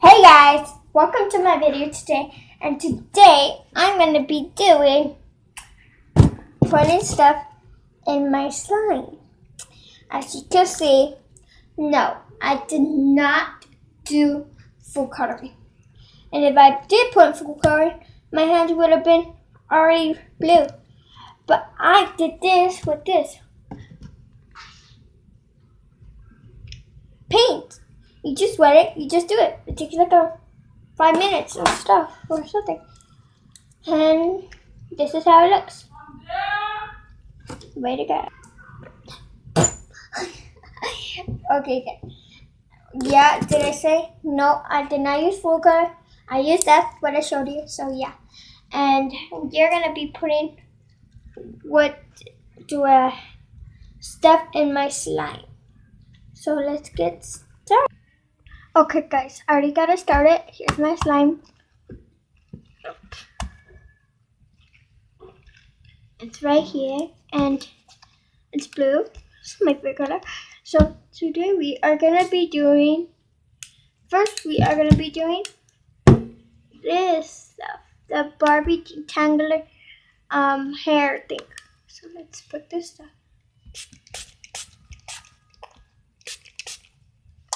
Hey guys, welcome to my video today, and today I'm going to be putting stuff in my slime. As you can see, no, I did not do full coloring. And if I did put full coloring, my hands would have been already blue. But I did this with this. Paint. You just wet it, you just do it. It takes like 5 minutes of stuff or something. And this is how it looks. Way to go. Okay. Yeah, did I say? No, I did not use full color. I used that, what I showed you, so yeah. And you're going to be putting stuff in my slime. So let's get started. Okay guys, I already got it started. Here's my slime. It's right here and it's blue. It's my favorite color. So today we are gonna be doing this stuff. The Barbie rectangular hair thing. So let's put this stuff.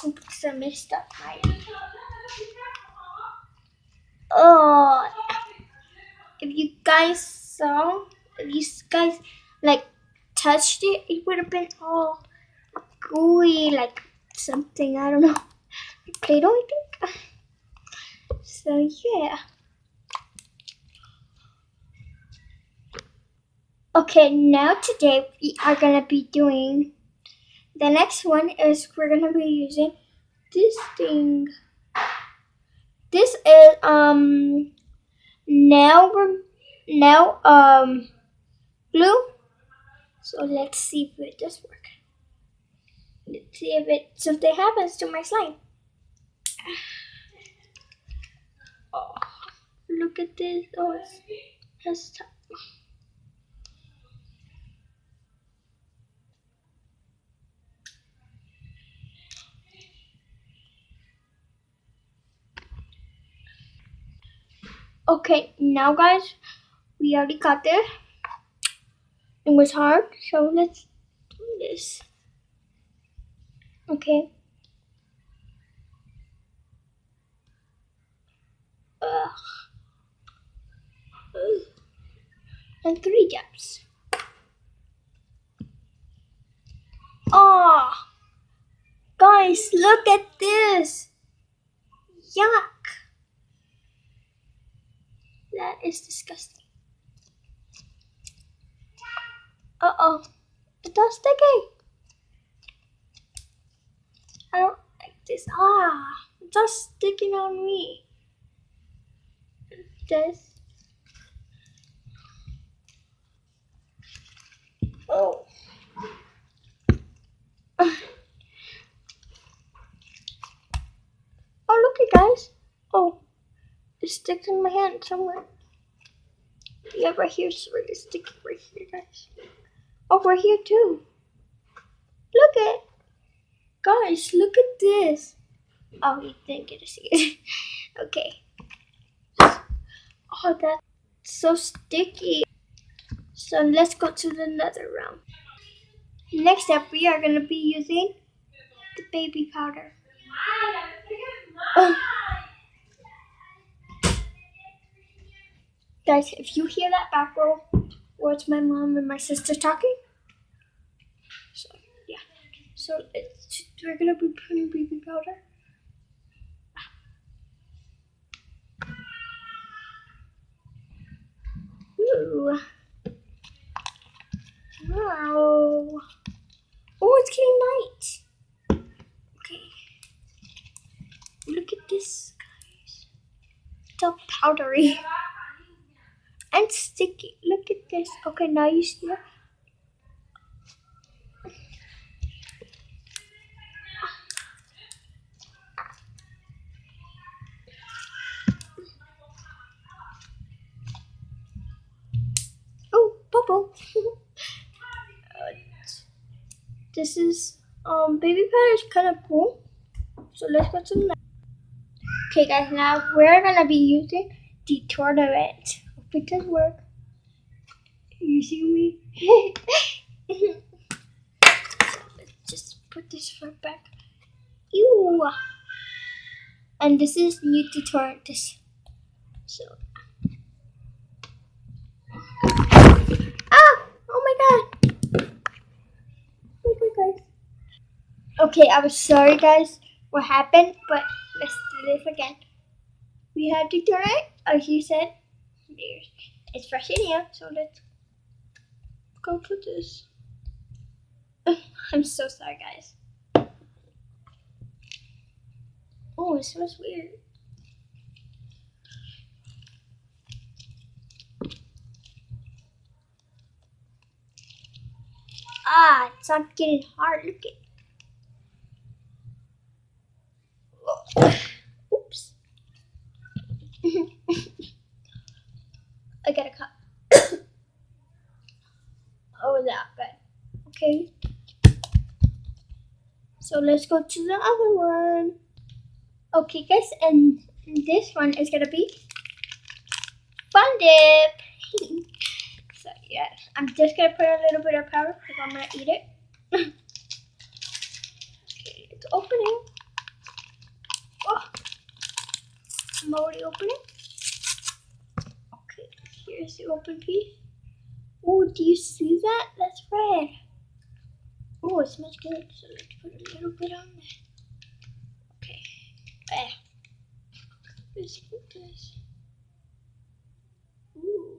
Put some stuff right. Oh, if you guys like touched it, it would have been all gooey, like something, I don't know, Play-Doh, I think. So yeah. Okay, now today we are gonna be doing. The next one is we're gonna be using this thing. This is glue. So let's see if it does work. Let's see if something happens to my slime. Oh, look at this. Oh, it's tough. Okay, now guys, we already got this. It was hard, so let's do this. Okay. And 3 gaps. Oh, guys, look at this. Yuck. That is disgusting. Uh-oh. It's all sticky. I don't like this. It's all sticking on me. This. Oh. Oh, look it, guys. Oh, it sticks in my hand somewhere. Yeah, right here. It's really sticky right here, guys. Oh, right here too. Look at, guys. Look at this. Oh, you didn't get to see it. Okay. Oh, that's so sticky. So let's go to another round. Next up, we are gonna be using the baby powder. Guys, if you hear that back roll, well, it's my mom and my sister talking. So yeah, so we're gonna be putting baby powder. Ooh. Wow. Oh, it's getting light. Okay. Look at this, guys. It's all powdery and sticky. Look at this. Okay, now you see it. Oh, bubble. This is baby powder is kind of cool. So let's go to the next. Okay guys, now we're gonna be using the tournament. Hope it does work. You see me? Let's just put this right back. Ew. And this is new to torrent this. So oh my god. Okay guys. Okay, I was sorry guys what happened, but let's do this again. We have to turn it, as you said. It's fresh in here, so let's go put this. I'm so sorry, guys. Oh, it smells weird. It's not getting hard. Look at. Oops. I got a cup. Oh, that good. Okay. So let's go to the other one. Okay, guys, and this one is gonna be Fun Dip. So yeah, I'm just gonna put a little bit of powder because I'm gonna eat it. Okay, it's opening. Oh, I'm already opening. Okay, here's the open piece. Oh, do you see that? That's red. Oh, it smells good. So let's put a little bit on there. Okay. Let's put this. Ooh.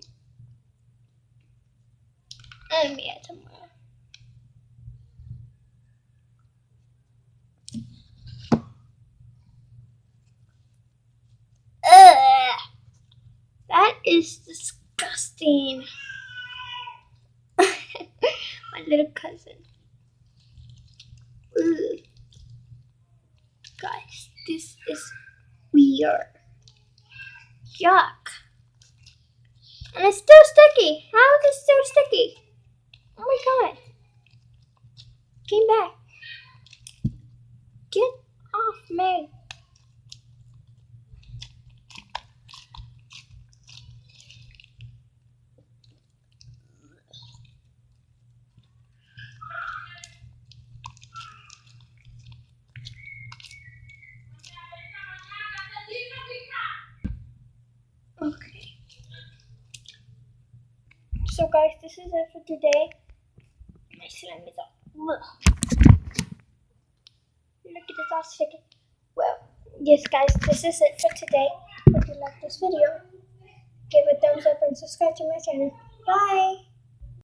Let me add some more. That is disgusting. My little cousin. Ugh. Guys, this is weird. Yuck. And it's still sticky. How is it still sticky? Oh my god. Came back. Get off me. Okay. So guys, this is it for today. My slime is up. Look at this all sticky. Well, yes guys, this is it for today. If you like this video, give a thumbs up and subscribe to my channel. Bye!